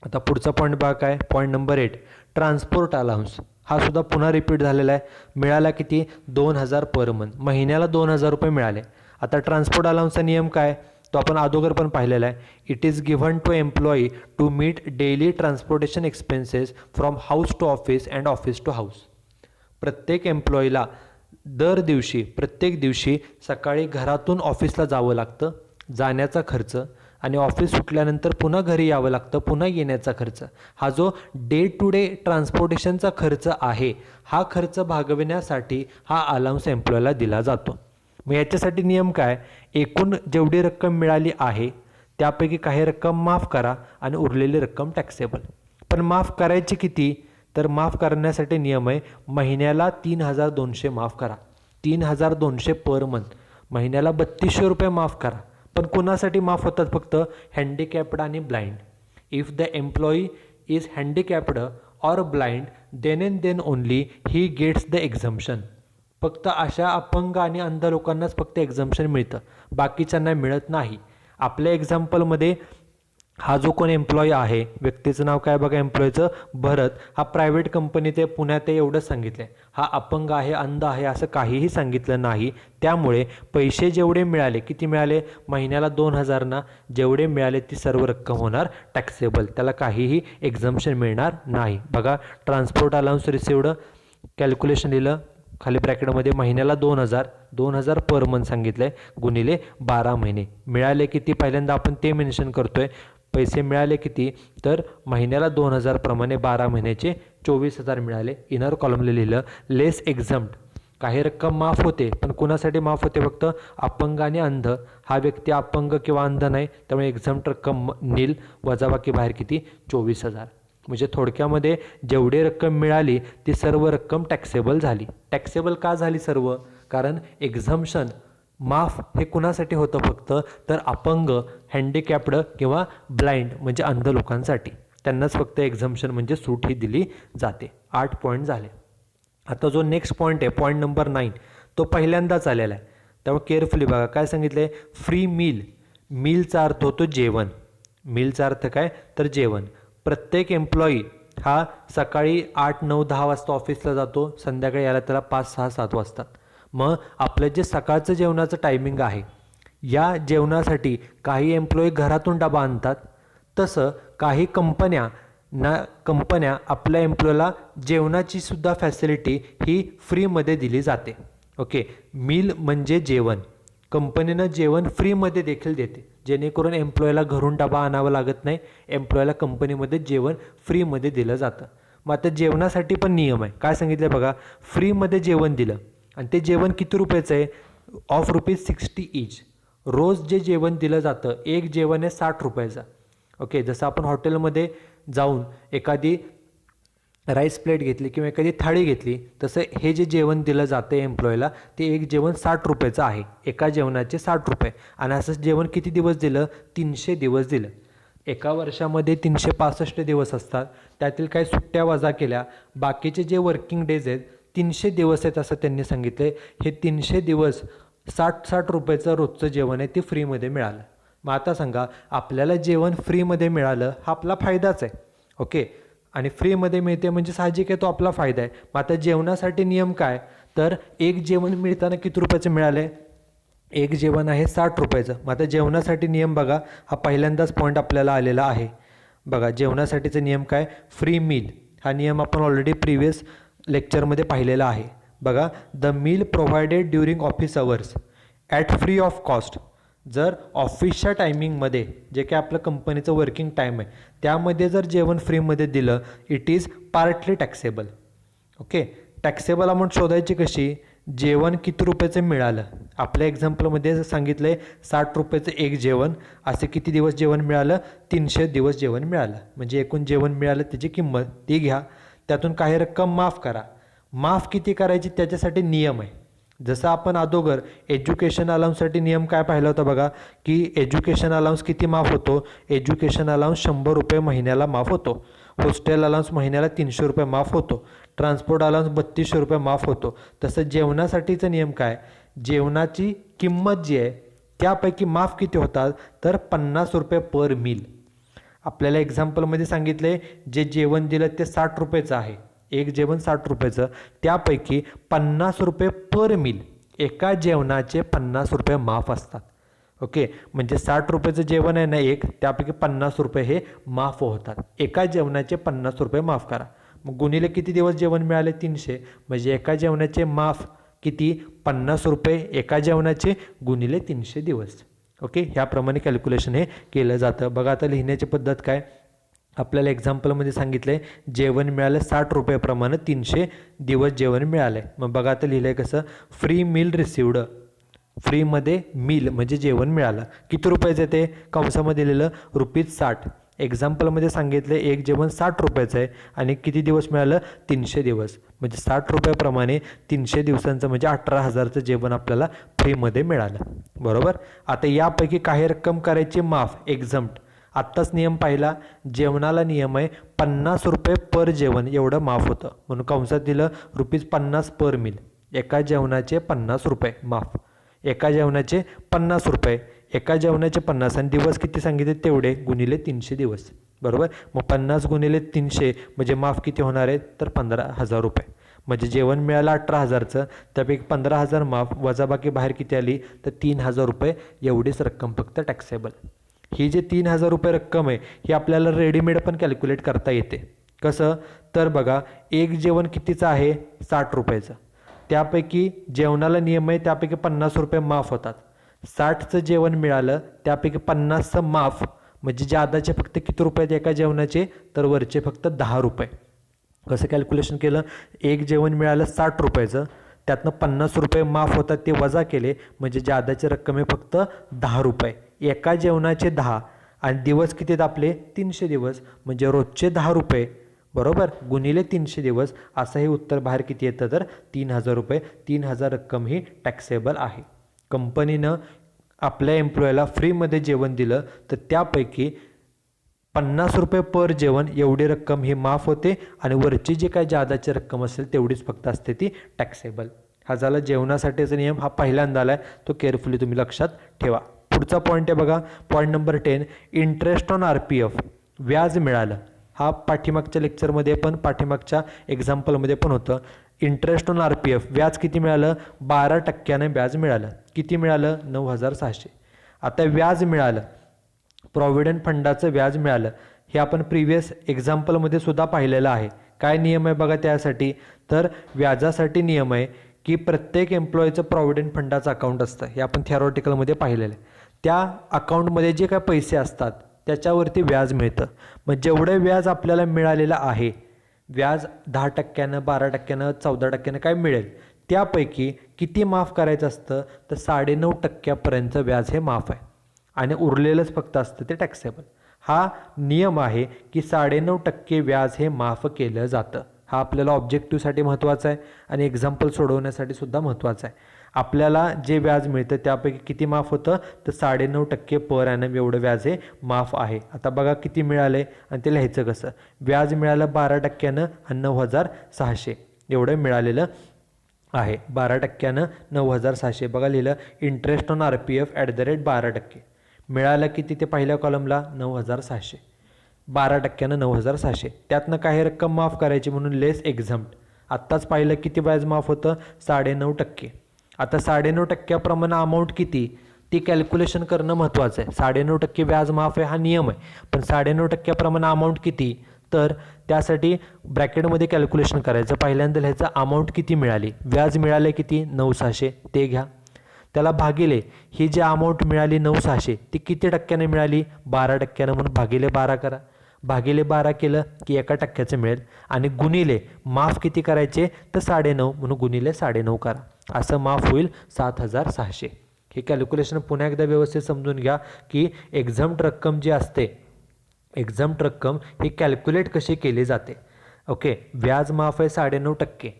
आता पुढचा पॉईंट बघा काय? Point number 8 transport allowance. हा सुद्धा पुन्हा रिपीट झालेला आहे. मिळाला किती? 2000 पर मंथ. महिन्याला 2000 रुपये मिळाले. आता ट्रान्सपोर्ट अलाउन्सचा नियम काय तो आपण अगोदर पण पाहिलेला आहे. It is given to employee to meet daily transportation expenses from house to office and office to house. प्रत्येक एम्प्लॉईला दर दिवशी प्रत्येक दिवशी सकाळी घरातून ऑफिसला जावं लागतं, जाण्याचा खर्च, आणि ऑफिस सुटल्यानंतर पुन्हा घरी यावं लागतं, पुन्हा येण्याचा खर्च. हा जो डे टू डे ट्रान्सपोर्टेशनचा खर्च आहे हा खर्च भागविण्यासाठी हा अलाउन्स एम्प्लॉईला दिला जातो. मग याच्यासाठी नियम काय? एकूण जेवढी रक्कम मिळाली आहे त्यापैकी काही रक्कम माफ करा आणि उरलेली रक्कम टॅक्सेबल. पण माफ करायची किती तर माफ करण्यासाठी नियम आहे महिन्याला 3200 माफ करा. 3200 पर मंथ. महिन्याला 3200 रुपये माफ करा. पण कुणासाठी माफ होतात? फक्त हँडिकॅप्ड आणि blind. If the employee is handicapped or blind then and then only he gets the exemption. फक्त अशा अपंग आणि अंध लोकांनाच फक्त एक्झम्पशन मिळतं, बाकीच्यांना मिळत नाही. आपल्या एक्झाम्पलमध्ये हा जो कोण एम्प्लॉई आहे, व्यक्तीचं नाव काय बघा एम्प्लॉईचं? भरत. हा प्रायव्हेट कंपनीत आहे, पुण्यात आहे एवढंच सांगितलं आहे. हा अपंग आहे, अंध आहे असं काहीही सांगितलं नाही. त्यामुळे पैसे जेवढे मिळाले, किती मिळाले? महिन्याला 2000 ना, जेवढे मिळाले ती सर्व रक्कम होणार टॅक्सेबल. त्याला काहीही एक्झम्पशन मिळणार नाही. बघा ट्रान्सपोर्ट अलाउन्स रिसिव्ड कॅल्क्युलेशन लिहिलं खाली ब्रॅकेटमध्ये. महिन्याला 2000 पर मंथ सांगितलं आहे गुणिले 12 महिने. मिळाले किती पहिल्यांदा आपण ते मेन्शन करतोय. पैसे मिळाले किती तर महिन्याला 2000 प्रमाणे 12 महिन्याचे 24000 मिळाले. इनर कॉलमला लिहिलं लेस एक्झम्प्ट. काही रक्कम माफ होते पण कुणासाठी माफ होते? फक्त अपंग आणि अंध. हा व्यक्ती अपंग किंवा अंध नाही त्यामुळे एक्झम्प्ट रक्कम नील. वजाबाकी बाहेर किती? 24000. म्हणजे थोडक्यामध्ये जेवढी रक्कम मिळाली ती सर्व रक्कम टॅक्सेबल झाली. टॅक्सेबल का झाली सर्व? कारण एक्झम्पशन माफ हे कुणासाठी होतं? फक्त तर अपंग, हँडिकॅप्ड किंवा ब्लाइंड म्हणजे अंध लोकांसाठी. त्यांनाच फक्त एक्झम्पशन म्हणजे सूट ही दिली जाते. 8 पॉईंट झाले. आता जो नेक्स्ट पॉईंट आहे पॉईंट नंबर 9 तो पहिल्यांदाच आलेला आहे. त्यामुळे केअरफुली बघा काय सांगितलं आहे, फ्री मील. मीलचा अर्थ होतो जेवण. मीलचा अर्थ काय, तर जेवण. प्रत्येक एम्प्लॉई हा सकाळी 8, 9, 10 वाजता ऑफिसला जातो, संध्याकाळी यायला त्याला 5, 6, 7 वाजतात. मग आपलं जे सकाळचं जेवणाचं टायमिंग आहे, या जेवणासाठी काही एम्प्लॉई घरातून डबा आणतात, तसं काही कंपन्या आपल्या एम्प्लॉयला जेवणाची सुद्धा फॅसिलिटी ही फ्रीमध्ये दिली जाते. ओके, मील म्हणजे जेवण. कंपनीनं जेवण फ्रीमध्ये देखील देते, जेणेकरून एम्प्लॉयला घरून डबा आणावा लागत नाही, एम्प्लॉयला कंपनीमध्ये जेवण फ्रीमध्ये दिलं जातं. मग आता जेवणासाठी पण नियम आहे. काय सांगितलं बघा, फ्रीमध्ये जेवण दिलं आणि ते जेवण किती रुपयाचं आहे, ऑफ ₹60 ईच. रोज जे जेवण दिलं जातं, एक जेवण आहे 60 रुपयाचं. ओके, जसं आपण हॉटेलमध्ये जाऊन एखादी राईस प्लेट घेतली किंवा एखादी थाळी घेतली, तसं हे जे जेवण दिलं जातं एम्प्लॉयला, ते एक जेवण 60 रुपयाचं आहे. एका जेवणाचे 60 रुपये. आणि असं जेवण किती दिवस दिलं, 300 दिवस दिलं. एका वर्षामध्ये 365 दिवस असतात, त्यातील काही सुट्ट्या वजा केल्या, बाकीचे जे वर्किंग डेज आहेत 300 दिवस आहेत असं त्यांनी सांगितले. हे 300 दिवस 60 रुपयाचं रोजचं जेवण आहे, ते फ्रीमध्ये मिळालं. मग आता सांगा, आपल्याला जेवण फ्रीमध्ये मिळालं हा आपला फायदाच आहे. ओके, आणि फ्रीमध्ये मिळते म्हणजे साहजिक आहे, तो आपला फायदा आहे. मग आता जेवणासाठी नियम काय, तर एक जेवण मिळताना किती रुपयाचं मिळालं आहे, एक जेवण आहे 60 रुपयाचं. मग आता जेवणासाठी नियम बघा, हा पहिल्यांदाच पॉईंट आपल्याला आलेला आहे. बघा जेवणासाठीचा नियम काय, फ्री मील. हा नियम आपण ऑलरेडी प्रिव्हियस लेक्चरमध्ये पाहिलेला आहे. बघा, the meal provided during office hours at free of cost. जर ऑफिसच्या टायमिंगमध्ये जे काय आपलं कंपनीचं वर्किंग टाईम आहे, त्यामध्ये जर जेवण फ्रीमध्ये दिलं, it is partly taxable. Okay, taxable amount शोधायची कशी, जेवण किती रुपयाचं मिळालं. आपल्या एक्झाम्पलमध्ये सांगितलं आहे 60 रुपयाचं एक जेवण, असे किती दिवस जेवण मिळालं, 300 दिवस जेवण मिळालं. म्हणजे एकूण जेवण मिळालं त्याची किंमत ती घ्या, त्यातून काही रक्कम माफ करा. माफ किती करायची त्याच्यासाठी नियम आहे. जसं आपण अगोदर एज्युकेशन अलाउन्ससाठी नियम काय पाहिला होता बघा, की एज्युकेशन अलाउन्स किती माफ होतो, एज्युकेशन अलाउन्स 100 रुपये महिन्याला माफ होतो, हॉस्टेल अलाउन्स महिन्याला 300 रुपये माफ होतो, ट्रान्सपोर्ट अलाउन्स 3200 रुपये माफ होतो. तसं जेवणासाठीचा नियम काय, जेवणाची किंमत जी आहे त्यापैकी माफ किती होतात, तर 50 रुपये पर मील. आपल्याला एक्झाम्पलमध्ये सांगितले जे जेवण दिलं ते 60 रुपयाचं आहे, एक जेवण 60 रुपयाचं, त्यापैकी 50 रुपये पर मील, एका जेवणाचे 50 रुपये माफ असतात. ओके, म्हणजे 60 रुपयाचं जेवण आहे ना एक, त्यापैकी 50 रुपये हे माफ होतात. एका जेवणाचे 50 रुपये माफ करा. मग गुणिले किती दिवस जेवण मिळाले, 300, म्हणजे एका जेवणाचे माफ किती, 50 रुपये एका जेवणाचे गुणिले 300 दिवस. ओके, ह्याप्रमाणे कॅल्क्युलेशन हे केलं जातं. बघा आता लिहिण्याची पद्धत काय, आपल्याला एक्झाम्पलमध्ये सांगितलं आहे जेवण मिळालं 60 रुपयाप्रमाणे 300 दिवस जेवण मिळालं आहे. मग बघा आता लिहिलं आहे कसं, फ्री मील रिसिवड. फ्रीमध्ये मील म्हणजे जेवण मिळालं, किती रुपयाचं आहे ते कंसामध्ये लिहिलं ₹60. एक्झाम्पलमध्ये सांगितलं एक जेवण 60 रुपयाचं आहे आणि किती दिवस मिळालं, 300 दिवस. म्हणजे 60 रुपयाप्रमाणे 300 दिवसांचं म्हणजे 18,000चं जेवण आपल्याला फ्रीमध्ये मिळालं. बरोबर. आता यापैकी काही रक्कम करायची माफ, एक्झम्प्ट. आत्ताच नियम पाहिला, जेवणाला नियम आहे 50 रुपये पर जेवण एवढं माफ होतं, म्हणून कंसात दिलं ₹50 पर मील. एका जेवणाचे 50 रुपये माफ, एका जेवणाचे 50 रुपये, एका जेवणाचे 50 आणि दिवस किती सांगितले तेवढे गुणिले 300 दिवस. बरोबर. मग 50 गुणिले 300 म्हणजे माफ किती होणार आहे, तर 15,000 रुपये. म्हणजे जेवण मिळालं 18,000चं, त्यापैकी 15,000 माफ, वजाबाकी बाहेर किती आली, तर 3,000 रुपये. एवढीच रक्कम फक्त टॅक्सेबल. ही जे 3,000 रुपये रक्कम आहे ही आपल्याला रेडीमेड पण कॅल्क्युलेट करता येते. कसं, तर बघा एक जेवण कितीचं आहे, 60 रुपयाचं, त्यापैकी जेवणाला नियम आहे त्यापैकी 50 रुपये माफ होतात. 60चं जेवण मिळालं त्यापैकी 50चं माफ, म्हणजे जादाचे फक्त किती रुपये आहेत एका जेवणाचे, तर वरचे फक्त 10 रुपये. कसं कॅल्क्युलेशन केलं, एक जेवण मिळालं 60 रुपयाचं, त्यातनं 50 रुपये माफ होतात ते वजा केले, म्हणजे जादाची रक्कम आहे फक्त 10 रुपये. एका जेवणाचे 10 आणि दिवस किती आहेत आपले, 300 दिवस, म्हणजे रोजचे 10 रुपये. बरोबर, गुणिले 300 दिवस, असं हे उत्तर बाहेर किती येतं, तर 3,000 रुपये. 3,000 रक्कम ही टॅक्सेबल आहे. कंपनीनं आपल्या एम्प्लॉयला फ्रीमध्ये जेवण दिलं तर त्यापैकी 50 रुपये पर जेवण एवढी रक्कम ही माफ होते आणि वरची जी काही जादाची रक्कम असेल तेवढीच फक्त असते ती टॅक्सेबल. हा झाला जेवणासाठीचा नियम, हा पहिल्यांदा आला आहे, तो केअरफुली तुम्ही लक्षात ठेवा. पुढचा पॉईंट आहे बघा, point number 10, interest on RPF, व्याज मिळालं. हा पाठीमागच्या लेक्चरमध्ये पण पाठीमागच्या एक्झाम्पलमध्ये पण होतं. इंटरेस्ट ऑन RPF, व्याज किती मिळालं? 12% व्याज मिळालं. किती मिळालं? 9,600. आता व्याज मिळालं, प्रॉव्हिडंट फंडाचं व्याज मिळालं, हे आपण प्रिव्हियस एक्झाम्पलमध्ये सुद्धा पाहिलेलं आहे. काय नियम आहे बघा त्यासाठी? तर व्याजासाठी नियम आहे की प्रत्येक एम्प्लॉईचं प्रॉव्हिडंट फंडाचं अकाउंट असतं, हे आपण थेरॉटिकलमध्ये पाहिलेलं आहे. त्या अकाउंटमध्ये जे काय पैसे असतात त्याच्यावरती व्याज मिळतं. मग जेवढं व्याज आपल्याला मिळालेलं आहे, व्याज 10%, 12%, 14% काय मिळेल, त्यापैकी किती माफ करायचं असतं? तर 9.5% व्याज हे माफ आहे आणि उरलेलंच फक्त असतं ते टॅक्सेबल. हा नियम आहे की 9.5% व्याज हे माफ केलं जातं. हा आपल्याला ऑब्जेक्टिव्हसाठी महत्त्वाचा आहे आणि एक्झाम्पल सोडवण्यासाठी सुद्धा महत्त्वाचा आहे. आपल्याला जे व्याज मिळतं त्यापैकी किती माफ होतं? तर 9.5% पर ॲनम एवढं व्याज हे माफ आहे. आता बघा किती मिळाले आणि ते लिहायचं कसं? व्याज मिळालं 12% आणि 9,600 एवढं मिळालेलं आहे. 12% 9,600 बघा लिहिलं. Interest on RPF @ 12%. मिळालं किती ते पहिल्या कॉलमला? 9,600. 12% 9,600. त्यातनं काही रक्कम माफ करायची म्हणून लेस एक्झम्प्ट. आत्ताच पाहिलं किती व्याज माफ होतं? 9.5%. आता 9.5%प्रमाणे अमाऊंट किती ती कॅल्क्युलेशन करणं महत्त्वाचं आहे. 9.5% व्याज माफ आहे हा नियम आहे, पण 9.5%प्रमाणे अमाऊंट किती? तर त्यासाठी ब्रॅकेटमध्ये कॅल्क्युलेशन करायचं. पहिल्यांदा लिहायचं अमाऊंट किती मिळाली, व्याज मिळाले किती? 9,600 ते घ्या. त्याला भागिले ही जी अमाऊंट मिळाली 9,600 ती किती टक्क्याने मिळाली? 12% म्हणून भागिले 12 करा. भागिले 12 केलं की 1% मिळेल आणि गुणिले माफ किती करायचे? तर 9.5 म्हणून गुणिले 9.5 करा. असं माफ होईल 7,600. हे कॅल्क्युलेशन पुन्हा एकदा व्यवस्थित समजून घ्या की एक्झम्प्ट रक्कम जी असते, एक्झम्प्ट रक्कम ही कॅल्क्युलेट कशी केली जाते. ओके, व्याज माफ आहे 9.5%.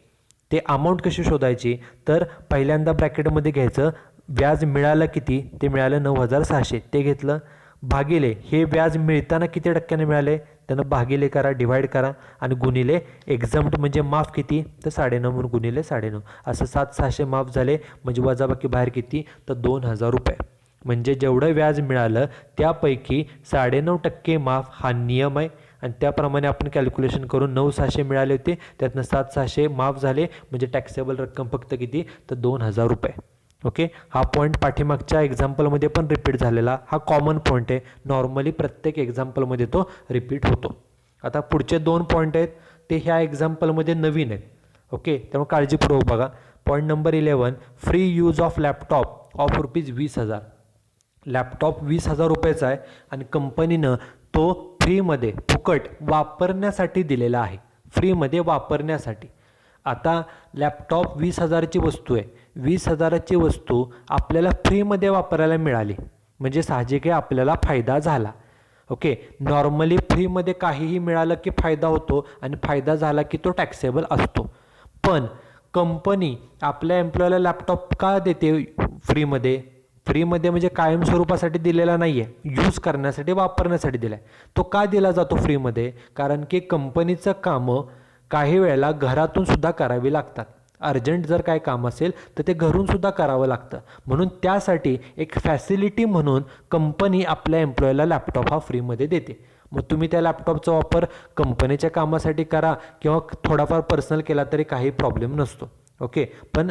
ते अमाऊंट कशी शोधायची? तर पहिल्यांदा ब्रॅकेटमध्ये घ्यायचं, व्याज मिळालं किती? ते मिळालं 9,600 ते घेतलं, भागिले हे व्याज मिळताना किती टक्क्याने मिळाले त्यानं भागिले करा, डिवाइड करा आणि गुणिले एक्झम्प्ट म्हणजे माफ किती? तर 9.5 म्हणून गुणिले 9.5. असं 7,600 माफ झाले. म्हणजे वजाबाकी बाहेर किती? तर 2,000 रुपये. म्हणजे जेवढं व्याज मिळालं त्यापैकी 9.5% माफ हा नियम आहे आणि त्याप्रमाणे आपण कॅल्क्युलेशन करून 9,600 मिळाले होते, त्यातनं 7,600 माफ झाले. म्हणजे टॅक्सेबल रक्कम फक्त किती? तर 2,000 रुपये. ओके, हा पॉईंट पाठीमागच्या एक्झाम्पलमध्ये पण रिपीट झालेला, हा कॉमन पॉईंट आहे. नॉर्मली प्रत्येक एक्झाम्पलमध्ये तो रिपीट होतो. आता पुढचे 2 पॉईंट आहेत ते ह्या एक्झाम्पलमध्ये नवीन आहेत. ओके, त्यामुळे काळजीपूर्वक बघा. Point number 11, free use of laptop of ₹20,000. Laptop 20,000 रुपयाचा आहे आणि कंपनीनं तो फ्रीमध्ये फुकट वापरण्यासाठी दिलेला आहे. फ्रीमध्ये वापरण्यासाठी. आता लॅपटॉप 20,000ची वस्तू आहे. 20,000ची वस्तू आपल्याला फ्रीमध्ये वापरायला मिळाली म्हणजे साहजिक आहे आपल्याला फायदा झाला. ओके, नॉर्मली फ्रीमध्ये काहीही मिळालं की फायदा होतो आणि फायदा झाला की तो टॅक्सेबल असतो. पण कंपनी आपल्या एम्प्लॉयला लॅपटॉप का देते फ्रीमध्ये? फ्रीमध्ये म्हणजे कायमस्वरूपासाठी दिलेला नाही आहे, यूज करण्यासाठी, वापरण्यासाठी दिला आहे. तो का दिला जातो फ्रीमध्ये? कारण की कंपनीचं कामं काही वेळेला घरातून सुद्धा करावी लागतात. अर्जंट जर काय काम असेल तर ते घरून सुद्धा करावं लागतं. म्हणून त्यासाठी एक फॅसिलिटी म्हणून कंपनी आपल्या एम्प्लॉयला लॅपटॉप हा फ्रीमध्ये देते. मग तुम्ही त्या लॅपटॉपचा वापर कंपनीच्या कामासाठी करा किंवा थोडाफार पर्सनल केला तरी काही प्रॉब्लेम नसतो. ओके, पण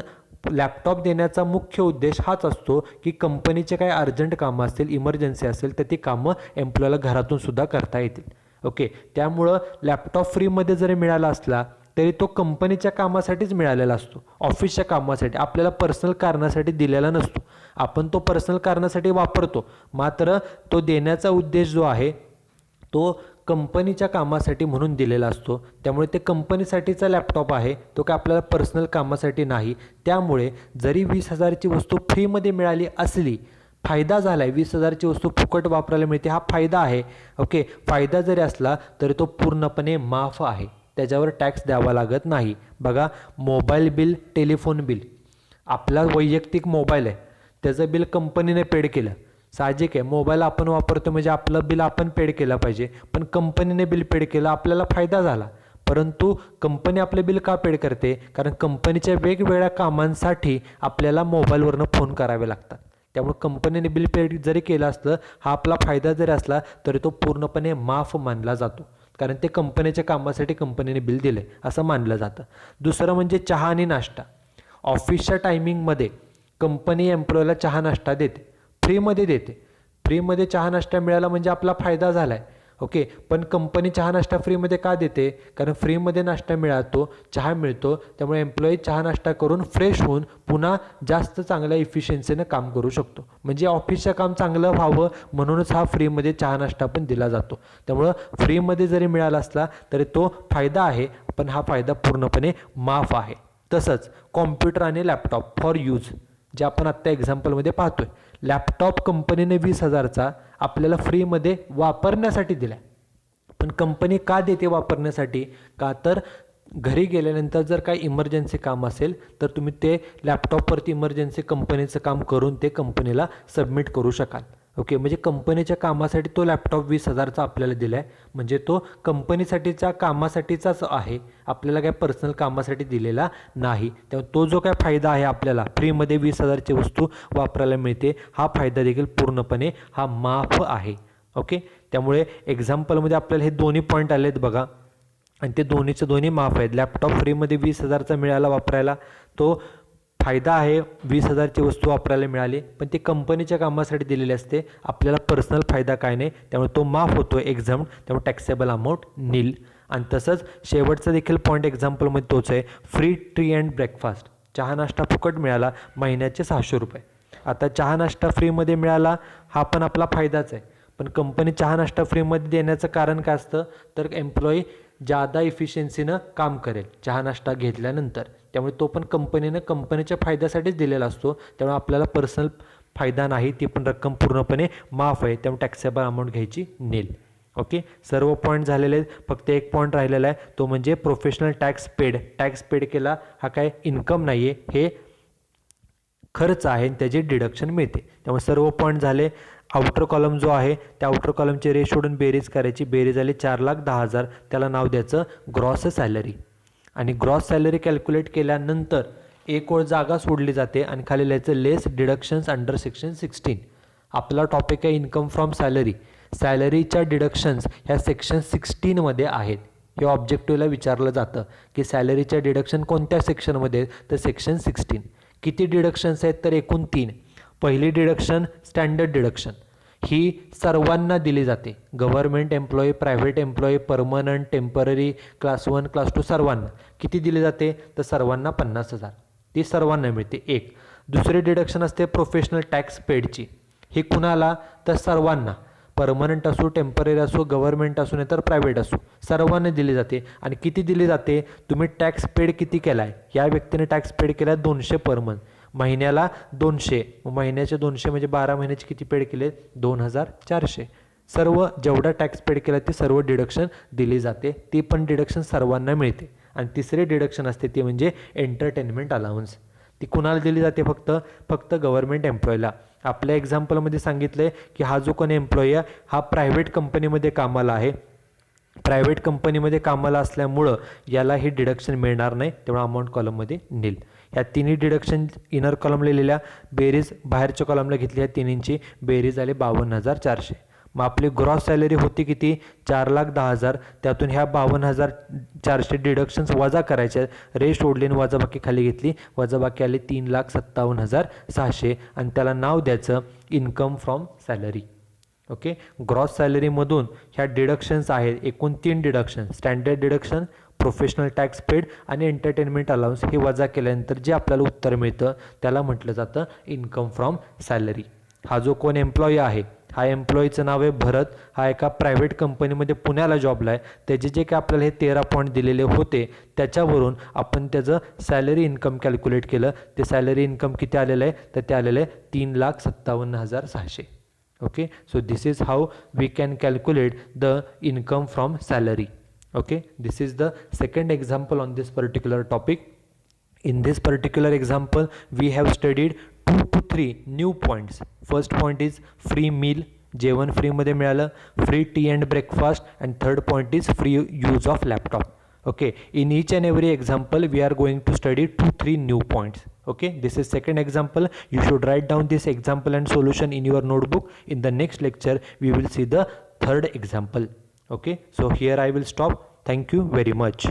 लॅपटॉप देण्याचा मुख्य उद्देश हाच असतो की कंपनीचे काही अर्जंट कामं असतील, इमर्जन्सी असेल तर ती कामं एम्प्लॉयला घरातून सुद्धा करता येतील. ओके, त्यामुळं लॅपटॉप फ्रीमध्ये जरी मिळाला असला तरी तो कंपनीच्या कामासाठीच मिळालेला असतो, ऑफिसच्या कामासाठी, आपल्याला पर्सनल कारणासाठी दिलेला नसतो. आपण तो पर्सनल कारणासाठी वापरतो, मात्र तो देण्याचा उद्देश जो आहे तो कंपनीच्या कामासाठी म्हणून दिलेला असतो. त्यामुळे ते कंपनीसाठीचा लॅपटॉप आहे, तो काय आपल्याला पर्सनल कामासाठी नाही. त्यामुळे जरी 20,000ची वस्तू फ्रीमध्ये मिळाली असली, फायदा झाला आहे, 20,000ची वस्तू फुकट वापरायला मिळते, हा फायदा आहे. ओके, फायदा जरी असला तरी तो पूर्णपणे माफ आहे, त्याच्यावर टॅक्स द्यावा लागत नाही. बघा, मोबाईल बिल, टेलिफोन बिल, आपला वैयक्तिक मोबाईल आहे त्याचं बिल कंपनीने पेड केलं, साहजिक आहे. मोबाईल आपण वापरतो म्हणजे आपलं बिल आपण पेड केलं पाहिजे, पण कंपनीने बिल पेड केलं, आपल्याला फायदा झाला. परंतु कंपनी आपले बिल का पेड करते? कारण कंपनीच्या वेगवेगळ्या कामांसाठी आपल्याला मोबाईलवरनं फोन करावे लागतात. त्यामुळे कंपनीने बिल पेड जरी केलं असलं, हा आपला फायदा जरी असला तरी तो पूर्णपणे माफ मानला जातो, कारण ते कंपनीच्या कामासाठी कंपनीने बिल दिले असं मानलं जातं. दुसरं म्हणजे चहा आणि नाश्ता. ऑफिसच्या टायमिंगमध्ये कंपनी एम्प्लॉयला चहा नाश्ता देते, फ्रीमध्ये देते. फ्रीमध्ये चहा नाश्ता मिळाला म्हणजे आपला फायदा झाला आहे. ओके, पण कंपनी चहा नाश्ता फ्रीमध्ये का देते? कारण फ्रीमध्ये नाश्ता मिळतो, चहा मिळतो, त्यामुळे एम्प्लॉई चहा नाश्ता करून फ्रेश होऊन पुन्हा जास्त चांगल्या इफिशियन्सीनं काम करू शकतो. म्हणजे ऑफिसचं काम चांगलं व्हावं म्हणूनच हा फ्रीमध्ये चहा नाश्ता पण दिला जातो. त्यामुळं फ्रीमध्ये जरी मिळाला असला तरी तो फायदा आहे, पण हा फायदा पूर्णपणे माफ आहे. तसंच कॉम्प्युटर आणि लॅपटॉप फॉर यूज, जे आपण आत्ता एक्झाम्पलमध्ये पाहतोय. लॅपटॉप कंपनीने 20,000चा आपल्याला फ्रीमध्ये वापरण्यासाठी दिला. पण कंपनी का देते वापरण्यासाठी? का तर घरी गेल्यानंतर जर काही इमर्जन्सी काम असेल तर तुम्ही ते लॅपटॉपवरती इमर्जन्सी कंपनीचं काम करून ते कंपनीला सबमिट करू शकाल. ओके, म्हणजे कंपनीच्या कामासाठी तो लॅपटॉप 20,000चा आपल्याला दिला आहे, म्हणजे तो कंपनीसाठीच्या कामासाठीचाच आहे, आपल्याला काय पर्सनल कामासाठी दिलेला नाही. त्यामुळे तो जो काय फायदा आहे आपल्याला फ्रीमध्ये 20,000ची वस्तू वापरायला मिळते, हा फायदा देखील पूर्णपणे हा माफ आहे. ओके, त्यामुळे एक्झाम्पलमध्ये आपल्याला हे दोन्ही पॉईंट आले आहेत बघा, आणि ते दोन्ही माफ आहेत. लॅपटॉप फ्रीमध्ये 20,000चा मिळाला वापरायला, तो फायदा आहे. 20,000ची वस्तू वापरायला मिळाली, पण ती कंपनीच्या कामासाठी दिलेली असते, आपल्याला पर्सनल फायदा काय नाही, त्यामुळे तो माफ होतो, एक्झाम्ड, त्यामुळे टॅक्सेबल अमाऊंट नील. आणि तसंच शेवटचा देखील पॉईंट एक्झाम्पलमध्ये तोच आहे, फ्री टी अँड ब्रेकफास्ट. चहा नाश्ता फुकट मिळाला, महिन्याचे 600 रुपये. आता चहा नाश्ता फ्रीमध्ये मिळाला, हा पण आपला फायदाच आहे, पण कंपनी चहा नाश्ता फ्रीमध्ये देण्याचं कारण काय असतं? तर एम्प्लॉई जादा इफिशियन्सीनं काम करेल चहा नाश्ता घेतल्यानंतर, त्यामुळे तो पण कंपनीच्या फायद्यासाठीच दिलेला असतो, त्यामुळे आपल्याला पर्सनल फायदा नाही, ती पण रक्कम पूर्णपणे माफ आहे, त्यामुळे टॅक्सेबल अमाऊंट घ्यायची नील. ओके, सर्व पॉईंट झालेले आहेत, फक्त एक पॉईंट राहिलेला आहे, तो म्हणजे प्रोफेशनल टॅक्स पेड केला, हा काय इन्कम नाही आहे, हे खर्च आहे आणि त्याची डिडक्शन मिळते. त्यामुळे सर्व पॉईंट झाले. आउटर कॉलम जो आहे त्या आउटर कॉलमची रेश सोडून बेरीज करायची, बेरीज आली 4,10,000, त्याला नाव द्यायचं ग्रॉस सॅलरी. आणि ग्रॉस सॅलरी कॅल्क्युलेट केल्यानंतर एक ओळ जागा सोडली जाते आणि खाली लिहायचं लेस डिडक्शन्स अंडर सेक्शन 16. आपला टॉपिक आहे इन्कम फ्रॉम सॅलरी. सॅलरीच्या डिडक्शन्स ह्या सेक्शन 16मध्ये आहेत. हे ऑब्जेक्टिव्हला विचारलं जातं की सॅलरीच्या डिडक्शन कोणत्या सेक्शनमध्ये? तर सेक्शन 16. किती डिडक्शन्स आहेत? तर एकूण 3. पहिली डिडक्शन स्टँडर्ड डिडक्शन, ही सर्वांना दिली जाते, government employee, private employee, permanent, temporary, class 1, class 2 सर्वांना. किती दिली जाते? तर सर्वांना 50,000, ती सर्वांना मिळते. एक. दुसरी डिडक्शन असते प्रोफेशनल टॅक्स पेडची, ही कुणाला? तर सर्वांना, परमनंट असो, टेम्पररी असो, गव्हर्नमेंट असो नाही तर प्रायव्हेट असो, सर्वांना दिली जाते. आणि किती दिली जाते? तुम्ही टॅक्स पेड किती केला आहे? या व्यक्तीने टॅक्स पेड केला 200 पर मंथ, महिन्याला 200, महिन्याचे 200 म्हणजे 12 महिन्याचे किती पेड केले? 2,400. सर्व जेवढा टॅक्स पेड केला ती सर्व डिडक्शन दिली जाते, ती पण डिडक्शन सर्वांना मिळते. आणि तिसरे डिडक्शन असते ती म्हणजे एंटरटेनमेंट अलाउन्स, ती कुणाला दिली जाते? फक्त गव्हर्नमेंट एम्प्लॉईला. आपल्या एक्झाम्पलमध्ये सांगितलं आहे की हा जो कोणी एम्प्लॉई आहे हा प्रायव्हेट कंपनीमध्ये कामाला आहे, प्रायव्हेट कंपनीमध्ये कामाला असल्यामुळं याला ही डिडक्शन मिळणार नाही, तेव्हा अमाऊंट कॉलममध्ये नील. ह्या तिन्ही डिडक्शन इनर कॉलम लिहिलेल्या, बेरीज बाहेरच्या कॉलमला घेतली, ह्या तिन्हींची बेरीज आली 52,400. मग आपली ग्रॉस सॅलरी होती किती? 4,10,000. त्यातून ह्या 52,400 डिडक्शन्स वजा करायच्या, रेश ओढली आणि वजाबाकी खाली घेतली, वजाबाकी आली 3,57,600 आणि त्याला नाव द्यायचं income from salary. Okay, gross सॅलरीमधून ह्या डिडक्शन्स आहेत, एकूण 3 deduction, standard deduction, professional tax paid आणि एंटरटेनमेंट अलाउन्स, हे वजा केल्यानंतर जे आपल्याला उत्तर मिळतं त्याला म्हटलं जातं इन्कम फ्रॉम सॅलरी. हा जो कोण एम्प्लॉई आहे, हा एम्प्लॉईचं नाव आहे भरत, हा एका प्रायव्हेट कंपनीमध्ये पुण्याला जॉबला आहे. त्याचे जे काय आपल्याला हे 13 पॉईंट दिलेले होते त्याच्यावरून आपण त्याचं सॅलरी इन्कम कॅल्क्युलेट केलं. ते सॅलरी इन्कम किती आलेलं आहे? तर ते आलेलं आहे 3,57,600. Okay, so this is how we can calculate the income from salary. Okay, this is the second example on this particular topic. In this particular example we have studied 2 to 3 new points. First point is free meal, जेवण फ्री मध्ये मिळालं, free T and breakfast, and third point is free use of laptop. Okay, in each and every example we are going to study 2-3 new points. Okay, this is second example. You should write down this example and solution in your notebook. In the next lecture we will see the third example. Okay, so here I will stop. Thank you very much.